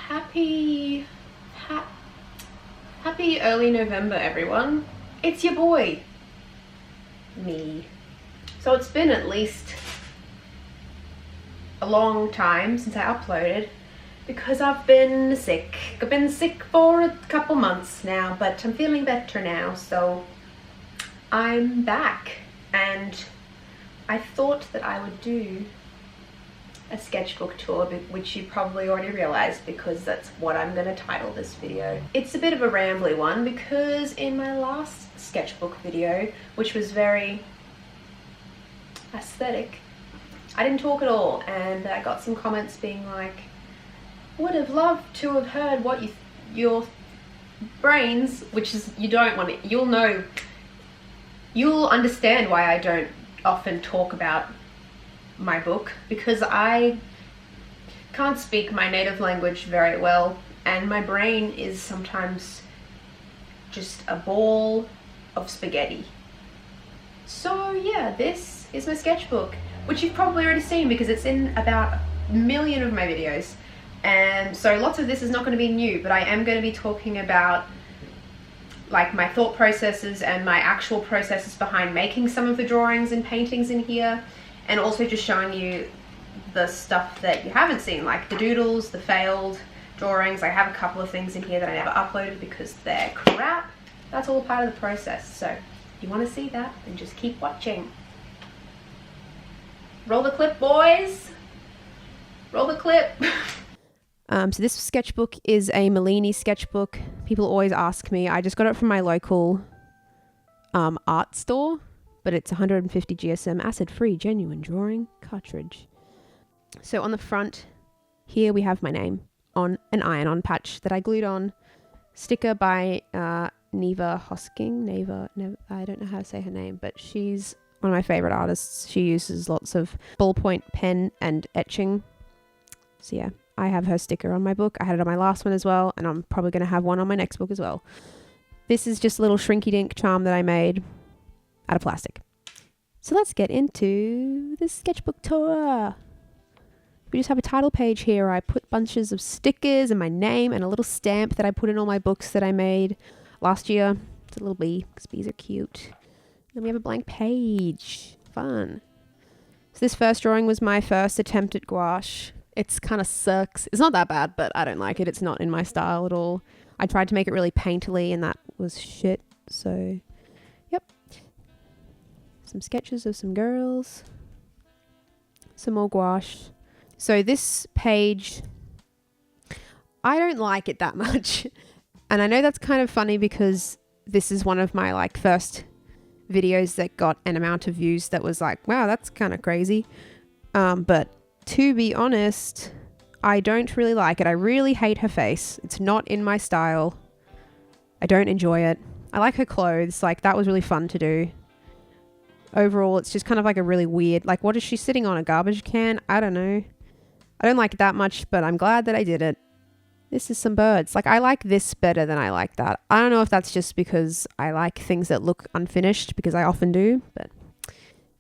Happy early November, everyone. It's your boy, me. So it's been at least a long time since I uploaded because I've been sick. I've been sick for a couple months now, but I'm feeling better now, so I'm back. And I thought that I would do a sketchbook tour, which you probably already realized because that's what I'm going to title this video. It's a bit of a rambly one because in my last sketchbook video, which was very aesthetic, I didn't talk at all, and I got some comments being like, would have loved to have heard what your brains, which is, you don't want it, you'll understand why I don't often talk about my book, because I can't speak my native language very well and my brain is sometimes just a ball of spaghetti. So yeah, this is my sketchbook, which you've probably already seen because it's in about a million of my videos, and so lots of this is not going to be new, but I am going to be talking about like my thought processes and my actual processes behind making some of the drawings and paintings in here, and also just showing you the stuff that you haven't seen, like the doodles, the failed drawings. I have a couple of things in here that I never uploaded because they're crap. That's all part of the process. So if you want to see that, then just keep watching. Roll the clip, boys. Roll the clip. So this sketchbook is a Milini sketchbook. People always ask me. I just got it from my local art store, but it's 150 GSM acid-free genuine drawing cartridge. So on the front here we have my name on an iron-on patch that I glued on. Sticker by Neva Hosking. Neva, I don't know how to say her name, but she's one of my favorite artists. She uses lots of ballpoint pen and etching. So yeah, I have her sticker on my book. I had it on my last one as well, and I'm probably going to have one on my next book as well. This is just a little shrinky-dink charm that I made out of plastic. So let's get into the sketchbook tour. We just have a title page here. I put bunches of stickers and my name and a little stamp that I put in all my books that I made last year. It's a little bee because bees are cute. Then we have a blank page. Fun. So this first drawing was my first attempt at gouache. It's kind of sucks. It's not that bad, but I don't like it. It's not in my style at all. I tried to make it really painterly and that was shit. So, yep. Some sketches of some girls. Some more gouache. So this page, I don't like it that much. And I know that's kind of funny because this is one of my like first videos that got an amount of views that was like, wow, that's kind of crazy. But to be honest, I don't really like it. I really hate her face. It's not in my style. I don't enjoy it. I like her clothes. Like, that was really fun to do. Overall, it's just kind of like a really weird, like, what is she sitting on, a garbage can? I don't know. I don't like it that much, but I'm glad that I did it. This is some birds. Like, I like this better than I like that. I don't know if that's just because I like things that look unfinished, because I often do, but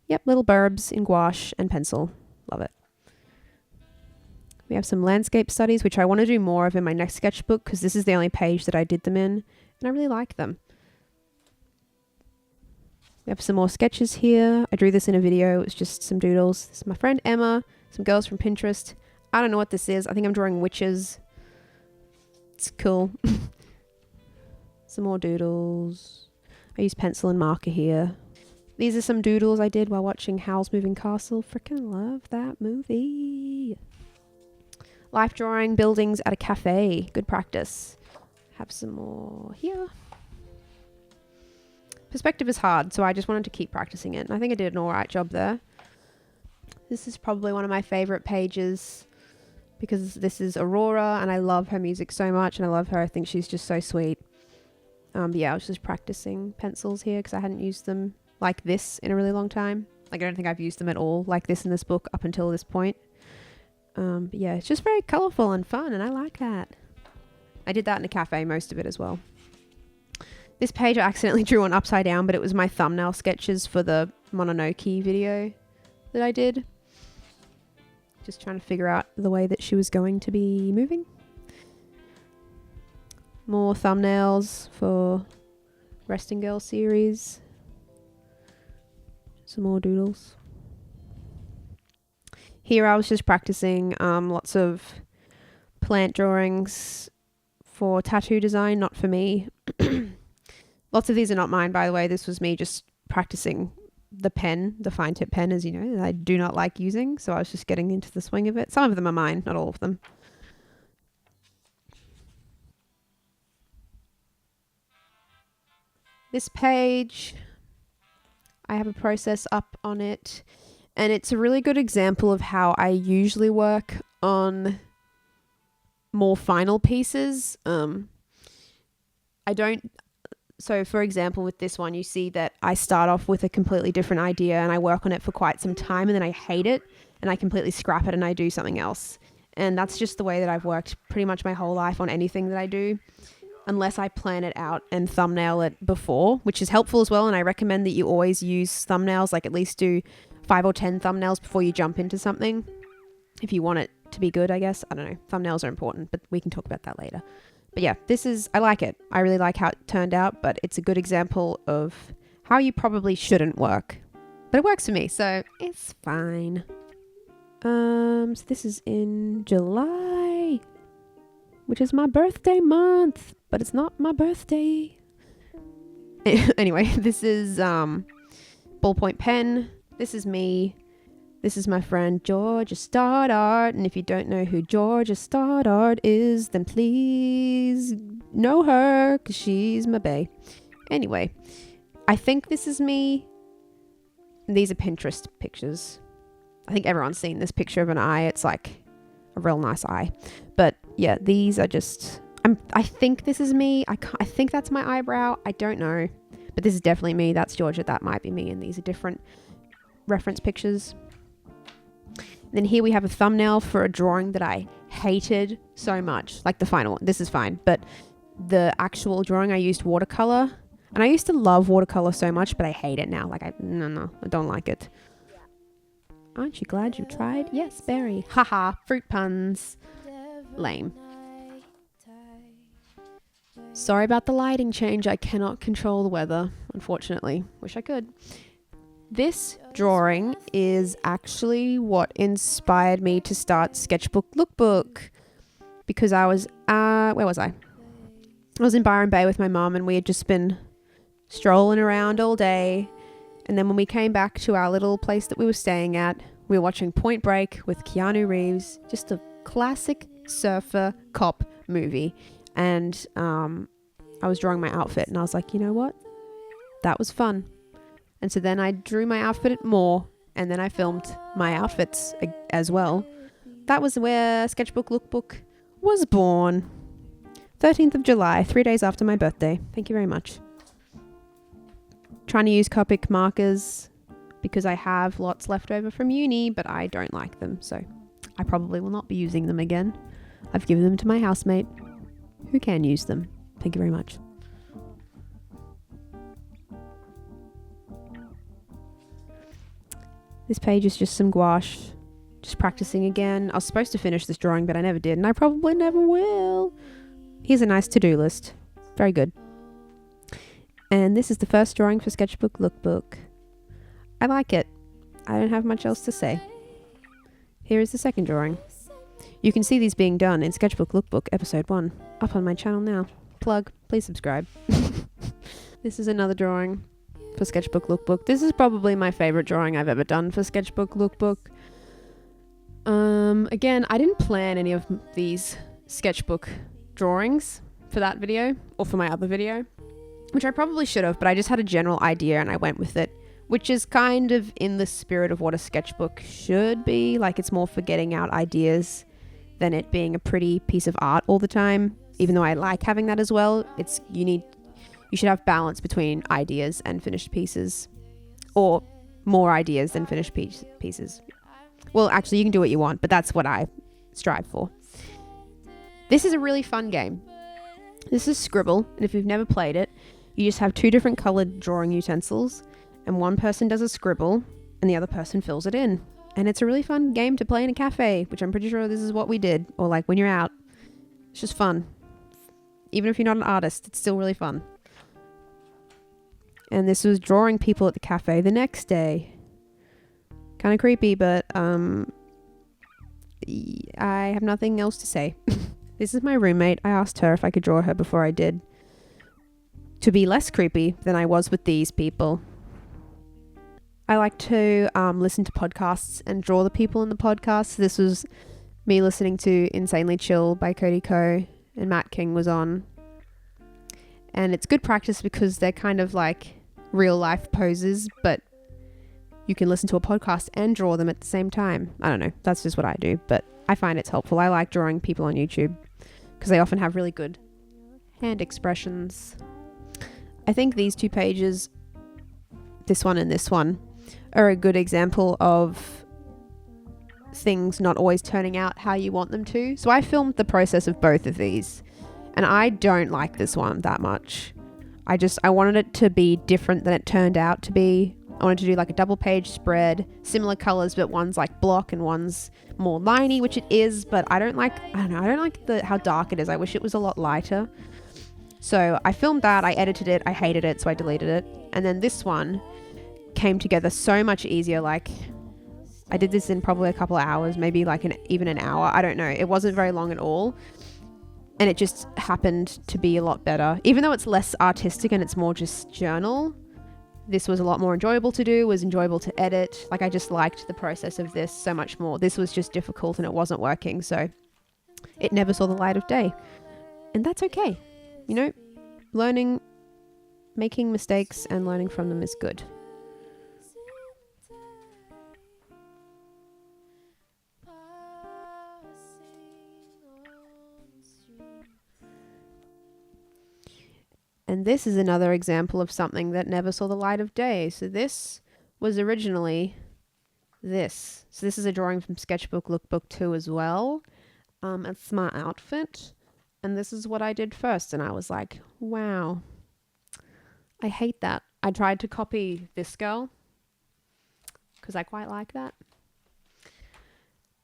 yep, little burbs in gouache and pencil. Love it. We have some landscape studies, which I want to do more of in my next sketchbook because this is the only page that I did them in, and I really like them. We have some more sketches here. I drew this in a video. It's just some doodles. This is my friend Emma, some girls from Pinterest. I don't know what this is. I think I'm drawing witches. It's cool. Some more doodles. I use pencil and marker here. These are some doodles I did while watching Howl's Moving Castle. Freaking love that movie. Life drawing buildings at a cafe. Good practice. Have some more here. Perspective is hard, so I just wanted to keep practicing it. And I think I did an alright job there. This is probably one of my favorite pages because this is Aurora and I love her music so much and I love her. I think she's just so sweet. But yeah, I was just practicing pencils here because I hadn't used them like this in a really long time. Like, I don't think I've used them at all like this in this book up until this point. But yeah, it's just very colourful and fun and I like that. I did that in a cafe, most of it as well. This page I accidentally drew on upside down, but it was my thumbnail sketches for the Mononoke video that I did. Just trying to figure out the way that she was going to be moving. More thumbnails for Resting Girl series. Some more doodles. Here I was just practicing lots of plant drawings for tattoo design, not for me. Lots of these are not mine, by the way. This was me just practicing the pen, the fine tip pen, as you know, that I do not like using. So I was just getting into the swing of it. Some of them are mine, not all of them. This page, I have a process up on it, and it's a really good example of how I usually work on more final pieces. So for example, with this one, you see that I start off with a completely different idea and I work on it for quite some time, and then I hate it and I completely scrap it and I do something else. And that's just the way that I've worked pretty much my whole life on anything that I do, unless I plan it out and thumbnail it before, which is helpful as well. And I recommend that you always use thumbnails, like at least do 5 or 10 thumbnails before you jump into something. If you want it to be good, I guess. I don't know. Thumbnails are important, but we can talk about that later. But yeah, I like it. I really like how it turned out, but it's a good example of how you probably shouldn't work. But it works for me, so it's fine. So this is in July, which is my birthday month, but it's not my birthday. Anyway, this is ballpoint pen. This is me. This is my friend Georgia Stoddart, and if you don't know who Georgia Stoddart is, then please know her, because she's my bae. Anyway, I think this is me. These are Pinterest pictures. I think everyone's seen this picture of an eye. It's like a real nice eye. But yeah, these are just... I think this is me. I think that's my eyebrow. I don't know. But this is definitely me. That's Georgia. That might be me. And these are different reference pictures. Then here we have a thumbnail for a drawing that I hated so much. Like the final one. This is fine. But the actual drawing, I used watercolor. And I used to love watercolor so much, but I hate it now. Like, I don't like it. Aren't you glad you tried? Yes, berry. Haha, fruit puns. Lame. Sorry about the lighting change. I cannot control the weather, unfortunately. Wish I could. This drawing is actually what inspired me to start Sketchbook Lookbook, because I was, where was I? I was in Byron Bay with my mum, and we had just been strolling around all day. And then when we came back to our little place that we were staying at, we were watching Point Break with Keanu Reeves, just a classic surfer cop movie. And I was drawing my outfit, and I was like, you know what? That was fun. And so then I drew my outfit more, and then I filmed my outfits as well. That was where Sketchbook Lookbook was born. 13th of July, 3 days after my birthday. Thank you very much. Trying to use Copic markers because I have lots left over from uni, but I don't like them, so I probably will not be using them again. I've given them to my housemate, who can use them. Thank you very much. This page is just some gouache, just practicing again. I was supposed to finish this drawing, but I never did, and I probably never will. Here's a nice to-do list. Very good. And this is the first drawing for Sketchbook Lookbook. I like it. I don't have much else to say. Here is the second drawing. You can see these being done in Sketchbook Lookbook episode 1, up on my channel now. Plug, please subscribe. This is another drawing for Sketchbook Lookbook. This is probably my favorite drawing I've ever done for Sketchbook Lookbook. Again, I didn't plan any of these sketchbook drawings for that video or for my other video, which I probably should have, but I just had a general idea and I went with it, which is kind of in the spirit of what a sketchbook should be. Like, it's more for getting out ideas than it being a pretty piece of art all the time. Even though I like having that as well, you should have balance between ideas and finished pieces, or more ideas than finished pieces. Well, actually, you can do what you want, but that's what I strive for. This is a really fun game. This is Scribble, and if you've never played it, you just have 2 different colored drawing utensils, and one person does a scribble, and the other person fills it in. And it's a really fun game to play in a cafe, which I'm pretty sure this is what we did, or like when you're out. It's just fun. Even if you're not an artist, it's still really fun. And this was drawing people at the cafe the next day. Kind of creepy, but I have nothing else to say. This is my roommate. I asked her if I could draw her before I did, to be less creepy than I was with these people. I like to listen to podcasts and draw the people in the podcasts. This was me listening to Insanely Chill by Cody Ko, and Matt King was on. And it's good practice because they're kind of like real life poses, but you can listen to a podcast and draw them at the same time. I don't know. That's just what I do, but I find it's helpful. I like drawing people on YouTube because they often have really good hand expressions. I think these 2 pages, this one and this one, are a good example of things not always turning out how you want them to. So I filmed the process of both of these, and I don't like this one that much. I wanted it to be different than it turned out to be. I wanted to do like a double page spread, similar colors, but one's like block and one's more liney, which it is, but I don't like how dark it is. I wish it was a lot lighter. So I filmed that, I edited it, I hated it, so I deleted it. And then this one came together so much easier. Like, I did this in probably a couple of hours, maybe like even an hour. I don't know. It wasn't very long at all. And it just happened to be a lot better. Even though it's less artistic and it's more just journal, this was a lot more enjoyable to do, was enjoyable to edit. Like, I just liked the process of this so much more. This was just difficult and it wasn't working. So it never saw the light of day. And that's okay. You know, learning, making mistakes and learning from them is good. And this is another example of something that never saw the light of day. So this was originally this. So this is a drawing from Sketchbook, Lookbook 2 as well. It's my outfit. And this is what I did first. And I was like, wow, I hate that. I tried to copy this girl because I quite like that.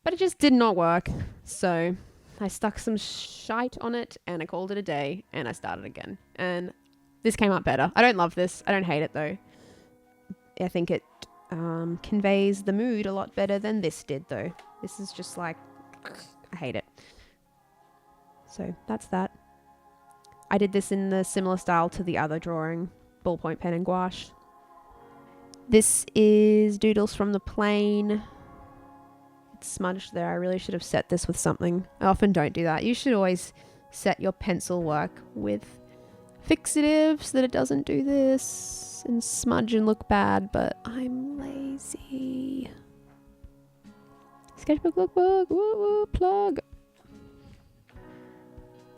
But it just did not work. So I stuck some shite on it and I called it a day and I started again. And this came out better. I don't love this. I don't hate it though. I think it conveys the mood a lot better than this did though. This is just like, I hate it. So that's that. I did this in the similar style to the other drawing, ballpoint pen and gouache. This is Doodles from the plane. Smudged there. I really should have set this with something. I often don't do that. You should always set your pencil work with fixative so that it doesn't do this and smudge and look bad, but I'm lazy. Sketchbook, lookbook, woo woo, plug.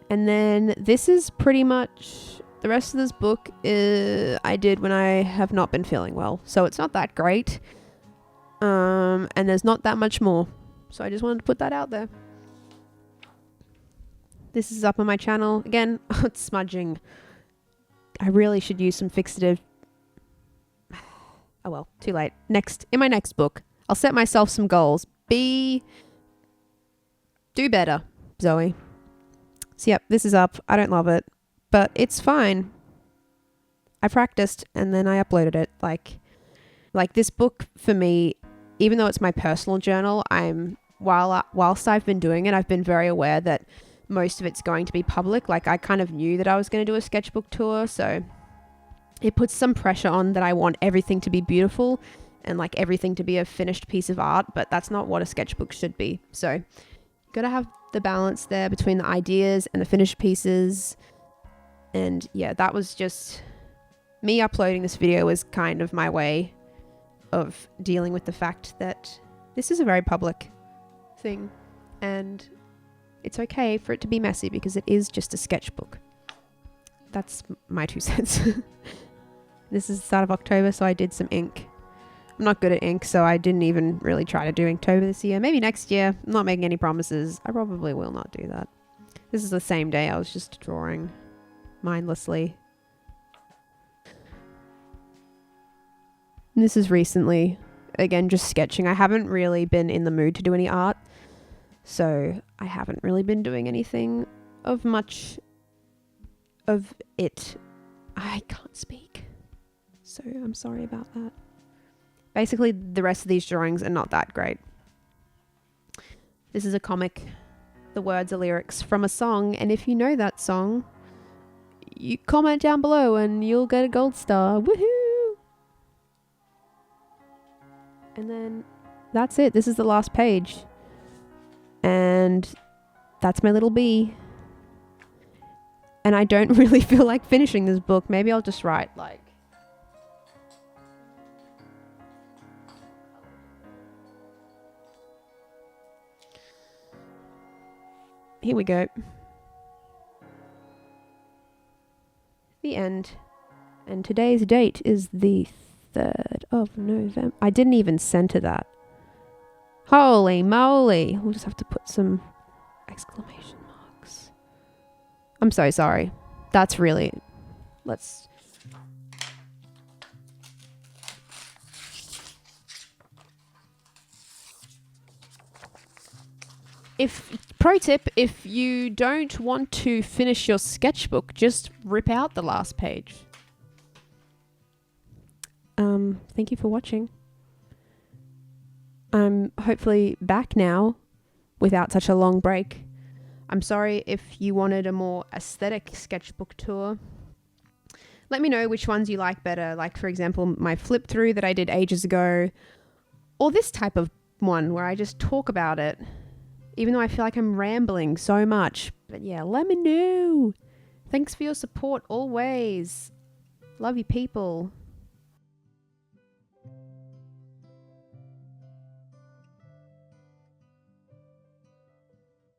And then this is pretty much the rest of this book I did when I have not been feeling well. So it's not that great. And there's not that much more. So I just wanted to put that out there. This is up on my channel. Again, it's smudging. I really should use some fixative. Oh well, too late. In my next book, I'll set myself some goals. Do better, Zoe. So yep, this is up. I don't love it, but it's fine. I practiced and then I uploaded it. Like this book for me, even though it's my personal journal, whilst I've been doing it, I've been very aware that most of it's going to be public. Like, I kind of knew that I was going to do a sketchbook tour, so it puts some pressure on that I want everything to be beautiful and like everything to be a finished piece of art, but that's not what a sketchbook should be. So you got to have the balance there between the ideas and the finished pieces. And yeah, that was just me uploading this video was kind of my way of dealing with the fact that this is a very public thing and it's okay for it to be messy because it is just a sketchbook. That's my 2 cents. This is the start of October, so I did some ink. I'm not good at ink, so I didn't even really try to do Inktober this year. Maybe next year. I'm not making any promises. I probably will not do that. This is the same day I was just drawing mindlessly. And this is recently, again, just sketching. I haven't really been in the mood to do any art, so I haven't really been doing anything of much of it. I can't speak, so I'm sorry about that. Basically, the rest of these drawings are not that great. This is a comic. The words are lyrics from a song, and if you know that song, you comment down below and you'll get a gold star. Woohoo! And then that's it. This is the last page. And that's my little bee. And I don't really feel like finishing this book. Maybe I'll just write like... Here we go. The end. And today's date is the 3rd of November. I didn't even center that. Holy moly. We'll just have to put some exclamation marks. I'm so sorry. That's really... Let's... Pro tip, if you don't want to finish your sketchbook, just rip out the last page. Thank you for watching. I'm hopefully back now without such a long break. I'm sorry if you wanted a more aesthetic sketchbook tour. Let me know which ones you like better. Like, for example, my flip through that I did ages ago, or this type of one where I just talk about it. Even though I feel like I'm rambling so much. But yeah, let me know. Thanks for your support always. Love you people.